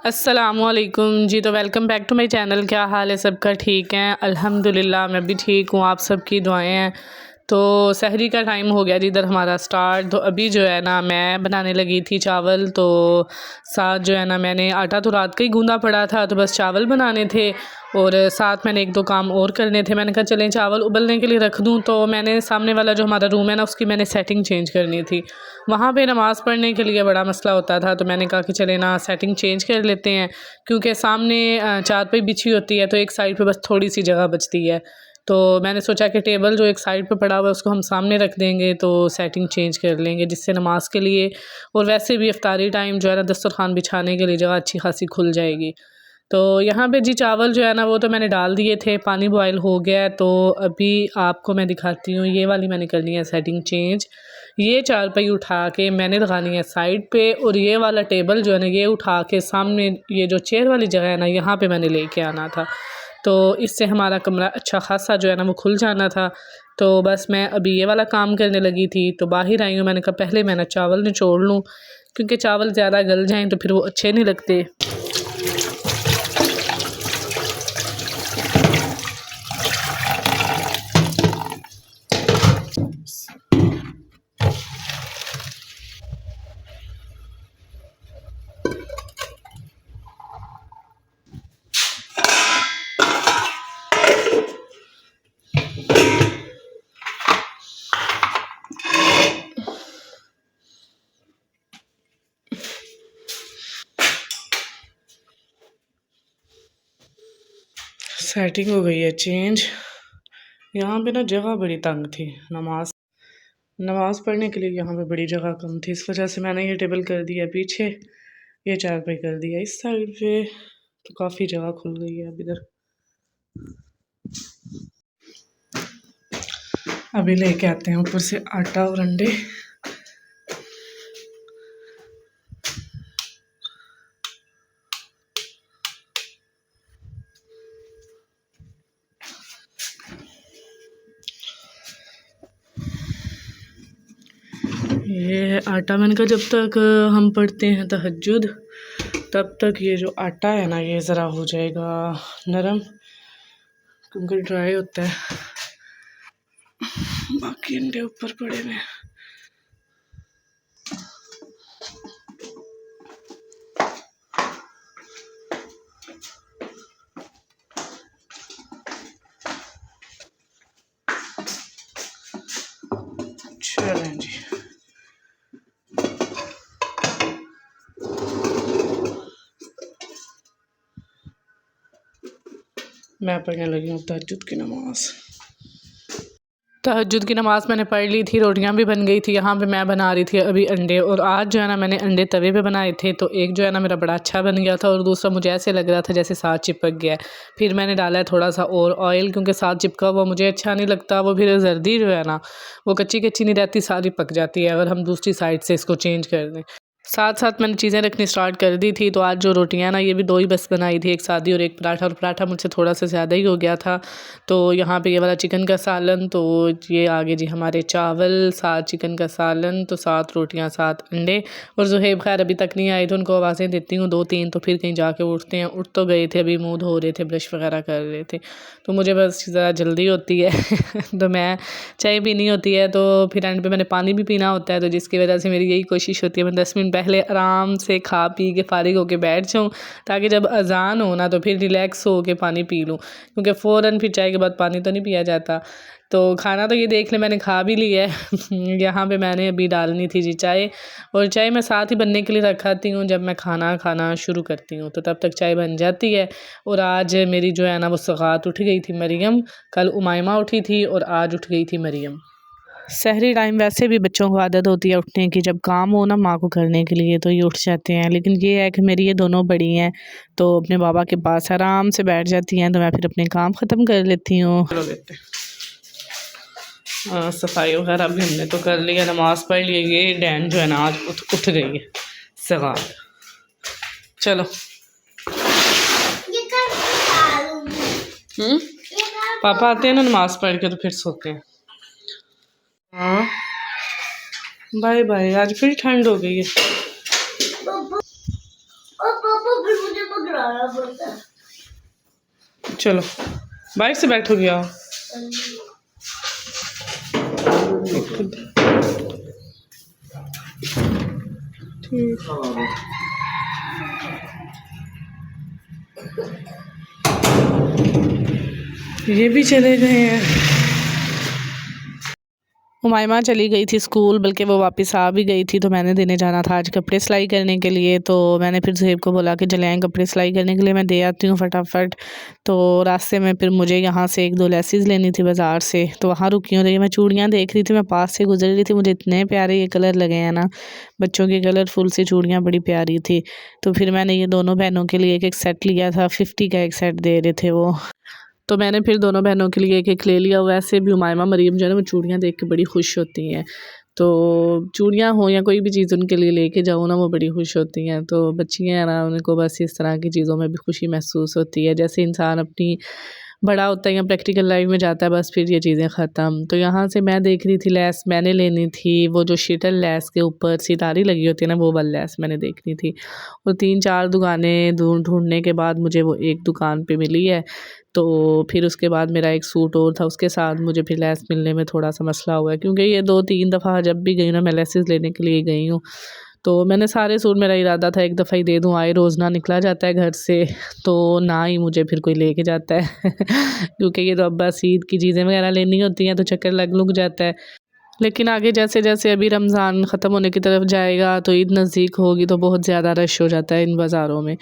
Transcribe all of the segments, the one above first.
अस्सलामुअलैकुम जी। तो welcome back to my channel. क्या हाल है सबका? ठीक है अल्हम्दुलिल्लाह, मैं भी ठीक हूँ। आप सबकी दुआएं हैं। तो सहरी का टाइम हो गया जी इधर हमारा स्टार्ट। तो अभी जो है ना मैं बनाने लगी थी चावल। तो साथ जो है ना मैंने आटा तो रात का ही गूंदा पड़ा था, तो बस चावल बनाने थे और साथ मैंने एक दो काम और करने थे। मैंने कहा चलें चावल उबलने के लिए रख दूं। तो मैंने सामने वाला जो हमारा रूम है ना उसकी मैंने सेटिंग चेंज करनी थी। वहाँ पे नमाज़ पढ़ने के लिए बड़ा मसला होता था, तो मैंने कहा कि चले ना सेटिंग चेंज कर लेते हैं, क्योंकि सामने चारपाई बिछी होती है तो एक साइड पे बस थोड़ी सी जगह बचती है। तो मैंने सोचा कि टेबल जो एक साइड पे पड़ा हुआ है उसको हम सामने रख देंगे, तो सेटिंग चेंज कर लेंगे जिससे नमाज के लिए और वैसे भी इफ्तारी टाइम जो है ना दस्तरखान बिछाने के लिए जगह अच्छी खासी खुल जाएगी। तो यहाँ पे जी चावल जो है ना वो तो मैंने डाल दिए थे, पानी बॉयल हो गया है। तो अभी आपको मैं दिखाती हूँ, ये वाली मैंने करनी है सेटिंग चेंज। ये चारपाई उठा के मैंने लगानी है साइड पे और ये वाला टेबल जो है ना ये उठा के सामने ये जो चेयर वाली जगह है ना यहाँ पे मैंने लेके आना था। तो इससे हमारा कमरा अच्छा खासा जो है ना वो खुल जाना था। तो बस मैं अभी ये वाला काम करने लगी थी, तो बाहर आई हूँ। मैंने कहा पहले मैं ना चावल निचोड़ लूँ, क्योंकि चावल ज़्यादा गल जाएँ तो फिर वो अच्छे नहीं लगते। सेटिंग हो गई है चेंज। यहाँ पे ना जगह बड़ी तंग थी, नमाज पढ़ने के लिए यहाँ पे बड़ी जगह कम थी, इस वजह से मैंने ये टेबल कर दिया पीछे, ये चारपाई कर दिया इस साइड पे, तो काफ़ी जगह खुल गई है अब इधर। अभी लेके आते हैं ऊपर से आटा और अंडे। ये आटा मैंने कहा जब तक हम पढ़ते हैं तहज्जुद तब तक ये जो आटा है ना ये ज़रा हो जाएगा नरम, क्योंकि ड्राई होता है। बाकी अंडे ऊपर पड़े हुए हैं। चलें जी, मैं पढ़ने लगी हूँ तहज्जुद की नमाज़। तहज्जुद की नमाज़ मैंने पढ़ ली थी, रोटियां भी बन गई थी। यहाँ पे मैं बना रही थी अभी अंडे, और आज जो है ना मैंने अंडे तवे पे बनाए थे, तो एक जो है ना मेरा बड़ा अच्छा बन गया था और दूसरा मुझे ऐसे लग रहा था जैसे साथ चिपक गया है। फिर मैंने डाला है थोड़ा सा और ऑयल, क्योंकि साथ चिपका हुआ मुझे अच्छा नहीं लगता। वो फिर जर्दी जो है ना वो कच्ची कच्ची नहीं रहती, सारी पक जाती है अगर हम दूसरी साइड से इसको चेंज कर दें। साथ साथ मैंने चीज़ें रखनी स्टार्ट कर दी थी। तो आज जो रोटियां ना ये भी दो ही बस बनाई थी, एक सादी और एक पराठा, और पराठा मुझसे थोड़ा सा ज़्यादा ही हो गया था। तो यहाँ पे ये वाला चिकन का सालन, तो ये आगे जी हमारे चावल, साथ चिकन का सालन, तो साथ रोटियां, साथ अंडे। और ज़ुहैब खैर अभी तक नहीं आई, तो उनको आवाज़ें देती हूँ दो तीन, तो फिर कहीं जाके उठते हैं। उठ तो गए थे, अभी मुँह धो रहे थे, ब्रश वगैरह कर रहे थे। तो मुझे बस ज़रा जल्दी होती है तो मैं चाय पीनी होती है, तो फिर एंड पे मैंने पानी भी पीना होता है, तो जिसकी वजह से मेरी यही कोशिश होती है मैं 10 मिनट पहले आराम से खा पी के फारिग होके बैठ जाऊँ, ताकि जब अजान हो ना तो फिर रिलैक्स हो के पानी पी लूँ, क्योंकि फ़ौरन फिर चाय के बाद पानी तो नहीं पिया जाता। तो खाना तो ये देख ले मैंने खा भी लिया है यहाँ पे मैंने अभी डालनी थी जी चाय, और चाय मैं साथ ही बनने के लिए रखाती हूँ जब मैं खाना खाना शुरू करती हूँ, तो तब तक चाय बन जाती है। और आज मेरी जो है ना वो सौगात उठ गई थी मरियम, कल उमायमा उठी थी और आज उठ गई थी मरियम। सहरी टाइम वैसे भी बच्चों को आदत होती है उठने की, जब काम हो ना माँ को करने के लिए तो ये उठ जाते हैं। लेकिन ये है कि मेरी ये दोनों बड़ी हैं तो अपने बाबा के पास आराम से बैठ जाती हैं, तो मैं फिर अपने काम ख़त्म कर लेती हूँ। सफाई वगैरह भी हमने तो कर लिया, नमाज़ पढ़ ली। ये डैन जो है ना आज उठ गई है सगात। चलो पापा आते हैं ना नमाज़ पढ़ के तो फिर सोते हैं। हाँ बाय बाय, आज फिर ठंड हो गई है। फिर मुझे पकड़ाना पड़ता है। चलो बाइक से बैठोगे आओ। ठीक ये भी चले गए हैं। उमाइमा चली गई थी स्कूल, बल्कि वो वापस आ भी गई थी, तो मैंने देने जाना था आज कपड़े सिलाई करने के लिए। तो मैंने फिर ज़ुहैब को बोला कि चले आएँ कपड़े सिलाई करने के लिए, मैं दे आती हूँ फटाफट। तो रास्ते में फिर मुझे यहाँ से 1-2 लेसिस लेनी थी बाज़ार से, तो वहाँ रुकी हूँ। तो ये मैं चूड़ियाँ देख रही थी, मैं पास से गुजर रही थी, मुझे इतने प्यारे ये कलर लगे हैं ना, बच्चों की कलरफुल सी चूड़ियाँ बड़ी प्यारी थी। तो फिर मैंने ये दोनों बहनों के लिए एक सेट लिया था, 50 का एक सेट दे रहे थे वो। तो मैंने फिर दोनों बहनों के लिए एक ले लिया। वैसे भी उमाइमा मरीम जो है ना, वो चूड़ियाँ देख के बड़ी खुश होती हैं। तो चूड़ियाँ हो या कोई भी चीज़ उनके लिए लेके जाओ ना, वो बड़ी खुश होती हैं। तो बच्चियाँ हैं ना, उनको बस इस तरह की चीज़ों में भी खुशी महसूस होती है। जैसे इंसान अपनी बड़ा होता है या प्रैक्टिकल लाइफ में जाता है, बस फिर ये चीज़ें ख़त्म। तो यहाँ से मैं देख रही थी लेस मैंने लेनी थी, वो जो शिटल लेस के ऊपर सितारी लगी होती है ना, वो वाली लेस मैंने देखनी थी। और 3-4 दुकानें ढूँढने के बाद मुझे वो एक दुकान पे मिली है। तो फिर उसके बाद मेरा एक सूट और था, उसके साथ मुझे फिर लेस मिलने में थोड़ा-सा मसला हुआ है, क्योंकि ये 2-3 दफ़ा जब भी गई हूँ ना, मैं लेसेस लेने के लिए गई हूँ। तो मैंने सारे सूट, मेरा इरादा था एक दफ़ा ही दे दूँ, आए रोज़ ना निकला जाता है घर से, तो ना ही मुझे फिर कोई लेके जाता है क्योंकि ये तो अब बस ईद की चीज़ें वगैरह लेनी होती हैं, तो चक्कर लग जाता है। लेकिन आगे जैसे-जैसे अभी रमज़ान ख़त्म होने की तरफ जाएगा, तो ईद नज़दीक होगी, तो बहुत ज़्यादा रश हो जाता है इन बाज़ारों में।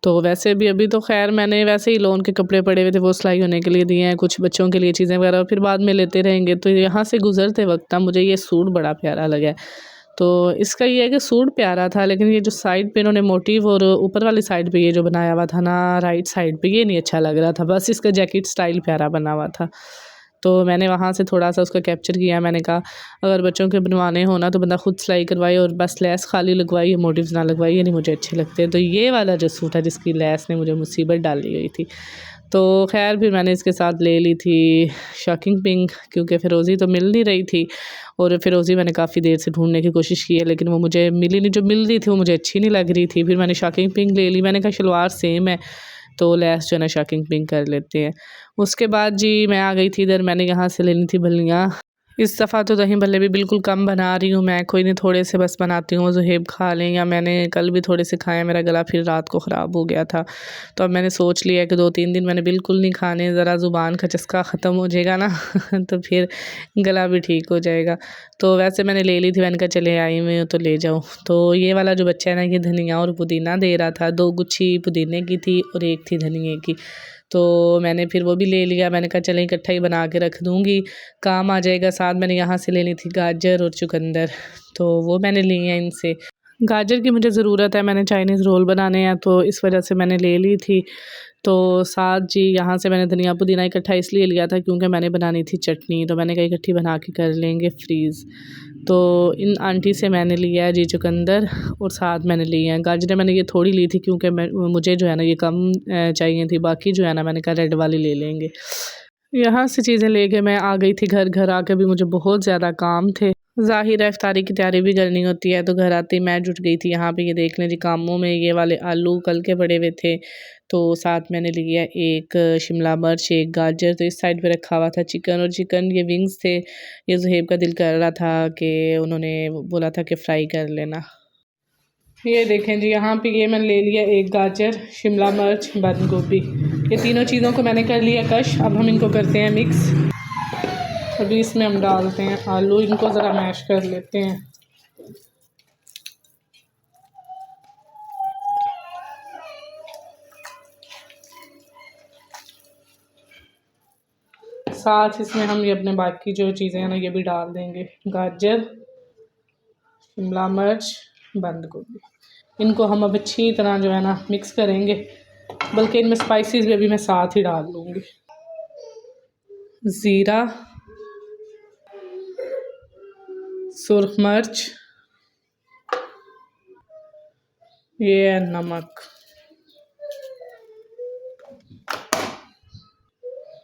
तो वैसे भी अभी तो ख़ैर मैंने वैसे ही लोन के कपड़े पड़े हुए थे, वो सिलाई होने के लिए दिए हैं, कुछ बच्चों के लिए चीज़ें वगैरह फिर बाद में लेते रहेंगे। तो यहाँ से गुज़रते वक़्त ना मुझे ये सूट बड़ा प्यारा लगा है। तो इसका ये है कि सूट प्यारा था, लेकिन ये जो साइड पे इन्होंने मोटिव और ऊपर वाली साइड पे ये जो बनाया हुआ था ना, राइट साइड पे, ये नहीं अच्छा लग रहा था। बस इसका जैकेट स्टाइल प्यारा बना हुआ था। तो मैंने वहाँ से थोड़ा-सा उसका कैप्चर किया। मैंने कहा अगर बच्चों के बनवाने हो ना, तो बंदा खुद सिलाई करवाए और बस लेस खाली लगवाइए, मोटिव्स ना लगवाइए, नहीं मुझे अच्छे लगते। तो ये वाला जो सूट है जिसकी लेस ने मुझे मुसीबत डाली हुई थी, तो ख़ैर फिर मैंने इसके साथ ले ली थी शॉकिंग पिंक, क्योंकि फ़िरोज़ी तो मिल नहीं रही थी। और फ़िरोज़ी मैंने काफ़ी देर से ढूँढने की कोशिश की है, लेकिन वो मुझे मिली नहीं। जो मिल रही थी वो मुझे अच्छी नहीं लग रही थी। फिर मैंने शॉकिंग पिंक ले ली। मैंने कहा शलवार सेम है, तो लेस जो है ना शॉकिंग पिंक कर लेते हैं। उसके बाद जी मैं आ गई थी इधर, मैंने यहाँ से लेनी थी बल्लियाँ। इस दफ़ा तो दही भल्ले भी बिल्कुल कम बना रही हूँ मैं, कोई नहीं थोड़े से बस बनाती हूँ, ज़ुहैब खा लें, या मैंने कल भी थोड़े से खाए, मेरा गला फिर रात को ख़राब हो गया था। तो अब मैंने सोच लिया कि 2-3 दिन मैंने बिल्कुल नहीं खाने, ज़रा ज़ुबान का चस्का ख़त्म हो जाएगा ना तो फिर गला भी ठीक हो जाएगा। तो वैसे मैंने ले ली थी, मैंने कहा चले आई हुई हूँ तो ले जाऊँ। तो ये वाला जो बच्चा है ना, ये धनिया और पुदीना दे रहा था, 2 गुच्छी पुदीने की थी और 1 थी धनिये की। तो मैंने फिर वो भी ले लिया। मैंने कहा चलें इकट्ठा ही बना के रख दूँगी, काम आ जाएगा। साथ मैंने यहाँ से लेनी थी गाजर और चुकंदर, तो वो मैंने ली हैं इनसे। गाजर की मुझे ज़रूरत है, मैंने चाइनीज़ रोल बनाने हैं, तो इस वजह से मैंने ले ली थी। तो साथ जी यहाँ से मैंने धनिया पुदीना इकट्ठा इसलिए लिया था क्योंकि मैंने बनानी थी चटनी, तो मैंने कहा इकट्ठी बना के कर लेंगे फ्रीज़। तो इन आंटी से मैंने लिया है जी चुकंदर, और साथ मैंने ली हैं गाजरें। मैंने ये थोड़ी ली थी क्योंकि मुझे जो है ना ये कम चाहिए थी, बाकी जो है ना मैंने कहा रेड वाली ले लेंगे। यहाँ से चीज़ें लेके मैं आ गई थी घर। घर आके भी मुझे बहुत ज़्यादा काम थे। ज़ाहिर है इफ्तारी की तैयारी भी करनी होती है, तो घर आते ही मैं जुट गई थी यहाँ पे। ये देख लें जी कामों में, ये वाले आलू कल के पड़े हुए थे, तो साथ मैंने लिया एक शिमला मिर्च, एक गाजर। तो इस साइड पे रखा हुआ था चिकन, और चिकन ये विंग्स थे, ये ज़ुहैब का दिल कर रहा था कि उन्होंने बोला था कि फ्राई कर लेना। ये देखें जी यहाँ पे ये मैंने ले लिया एक गाजर, शिमला मिर्च, बंद गोभी, ये तीनों चीज़ों को मैंने कर लिया कश। अब हम इनको करते हैं मिक्स। अभी इसमें हम डालते हैं आलू, इनको ज़रा मैश कर लेते हैं। साथ इसमें हम ये अपने बाकी जो चीज़ें हैं ना ये भी डाल देंगे, गाजर, शिमला मिर्च, बंद गोभी। इनको हम अब अच्छी तरह जो है ना मिक्स करेंगे, बल्कि इनमें स्पाइसेस भी अभी मैं साथ ही डाल दूँगी। ज़ीरा, सुरख मिर्च, ये है नमक,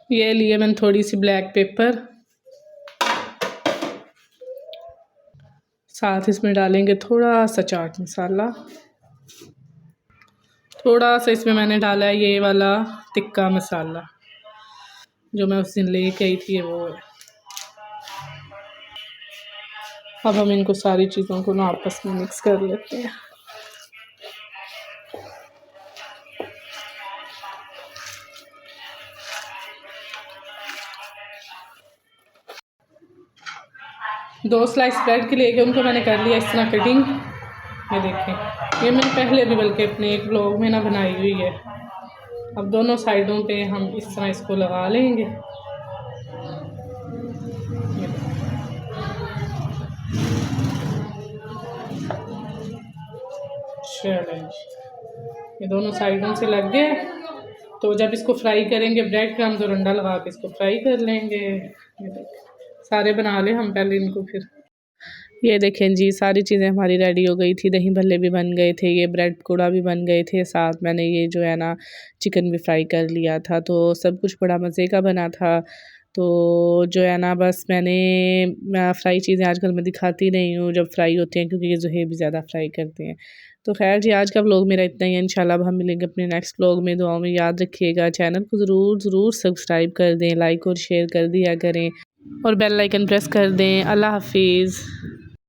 ये लिए मैंने थोड़ी सी ब्लैक पेपर। साथ इसमें डालेंगे थोड़ा सा चाट मसाला। थोड़ा सा इसमें मैंने डाला है ये वाला टिक्का मसाला जो मैं उस दिन ले गई थी, वो है। अब हम इनको सारी चीज़ों को ना आपस में मिक्स कर लेते हैं। दो स्लाइस ब्रेड के लेके उनको मैंने कर लिया इस तरह कटिंग। ये देखें, ये मैंने पहले भी बल्कि अपने एक व्लॉग में ना बनाई हुई है। अब दोनों साइडों पे हम इस तरह इसको लगा लेंगे। चलो, ये दोनों साइडों से लग गए। तो जब इसको फ्राई करेंगे ब्रेड क्रम्स और अंडा लगा के इसको फ्राई कर लेंगे। ये देखें, सारे बना लें हम पहले इनको। फिर ये देखें जी, सारी चीज़ें हमारी रेडी हो गई थी। दही भल्ले भी बन गए थे, ये ब्रेड पकौड़ा भी बन गए थे, साथ मैंने ये जो है ना चिकन भी फ्राई कर लिया था। तो सब कुछ बड़ा मज़े का बना था। तो जो है ना बस मैं फ्राई चीज़ें आजकल मैं दिखाती नहीं हूँ जब फ्राई होती हैं, क्योंकि ये ज़ुहैब भी ज़्यादा फ्राई करते हैं। तो खैर जी, आज का व्लॉग मेरा इतना ही है। इंशाल्लाह अब हम मिलेंगे अपने नेक्स्ट व्लॉग में। दुआओं में याद रखिएगा, चैनल को ज़रूर सब्सक्राइब कर दें, लाइक और शेयर कर दिया करें और बेल आइकन प्रेस कर दें। अल्लाह हाफिज़।